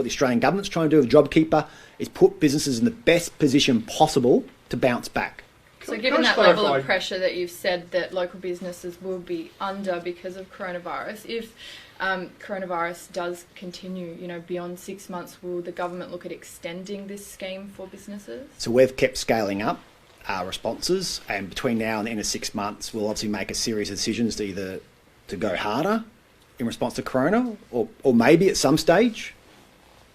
What the Australian government's trying to do with JobKeeper is put businesses in the best position possible to bounce back. So given that level of pressure that you've said that local businesses will be under because of coronavirus, if coronavirus does continue, beyond 6 months, will the government look at extending this scheme for businesses? So we've kept scaling up our responses, and between now and the end of 6 months, we'll obviously make a series of decisions to either to go harder in response to corona, or maybe at some stage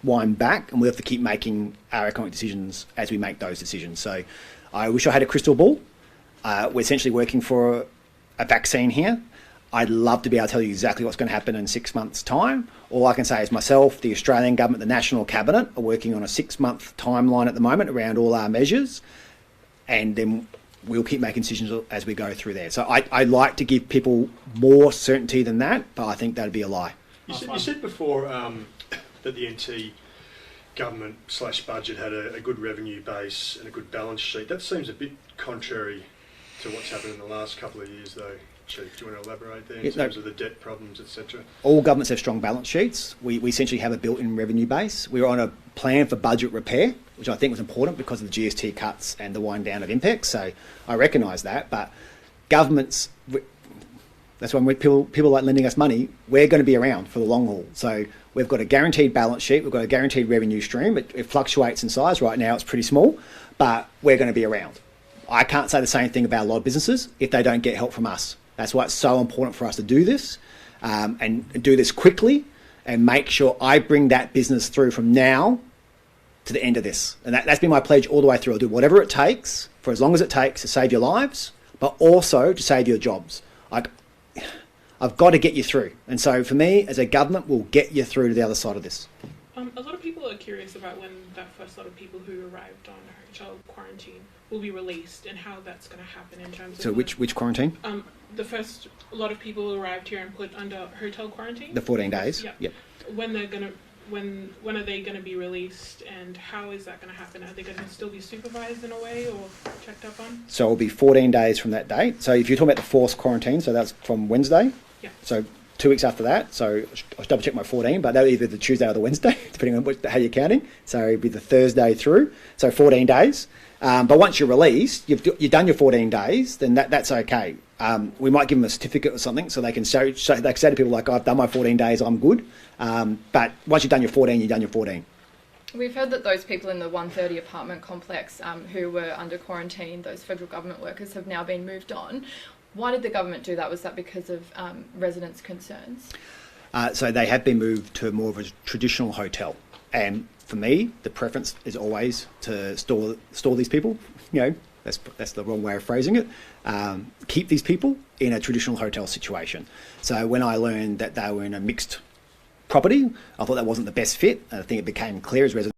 wind back, and we'll have to keep making our economic decisions as we make those decisions. So I wish I had a crystal ball. We're essentially working for a vaccine here. I'd love to be able to tell you exactly what's going to happen in 6 months' time. All I can say is myself, the Australian government, the National Cabinet are working on a 6-month timeline at the moment around all our measures, and then we'll keep making decisions as we go through there. So I like to give people more certainty than that, but I think that'd be a lie. You said before that the NT government / budget had a good revenue base and a good balance sheet. That seems a bit contrary to what's happened in the last couple of years, though. Chief, do you want to elaborate there in terms of the debt problems, etc.? All governments have strong balance sheets. We essentially have a built-in revenue base. We were on a plan for budget repair, which I think was important because of the GST cuts and the wind down of IMPEX. So I recognise that, but governments, that's when people like lending us money, we're going to be around for the long haul. So we've got a guaranteed balance sheet, we've got a guaranteed revenue stream. It fluctuates in size. Right now it's pretty small, but we're going to be around. I can't say the same thing about a lot of businesses if they don't get help from us. That's why it's so important for us to do this and do this quickly and make sure I bring that business through from now to the end of this. And that's been my pledge all the way through. I'll do whatever it takes for as long as it takes to save your lives, but also to save your jobs. I've got to get you through. And so for me, as a government, we'll get you through to the other side of this. A lot of people are curious about when that first lot of people who arrived on hotel quarantine will be released and how that's going to happen in terms of... So which quarantine? The first lot of people who arrived here and put under hotel quarantine. The 14 days? Yeah. Yep. When are they going to be released, and how is that going to happen? Are they going to still be supervised in a way or checked up on? So it'll be 14 days from that date. So if you're talking about the forced quarantine, so that's from Wednesday. Yeah. So 2 weeks after that. So I'll double check my 14, but that'll either the Tuesday or the Wednesday, depending on how you're counting. So it'll be the Thursday through. So 14 days. But once you're released, you've done your 14 days, then that's okay. We might give them a certificate or something so they can say to people like, I've done my 14 days, I'm good. But once you've done your 14, you've done your 14. We've heard that those people in the 130 apartment complex who were under quarantine, those federal government workers, have now been moved on. Why did the government do that? Was that because of residents' concerns? So they have been moved to more of a traditional hotel. And for me, the preference is always to store these people. That's the wrong way of phrasing it. Keep these people in a traditional hotel situation. So when I learned that they were in a mixed property, I thought that wasn't the best fit. I think it became clear as residents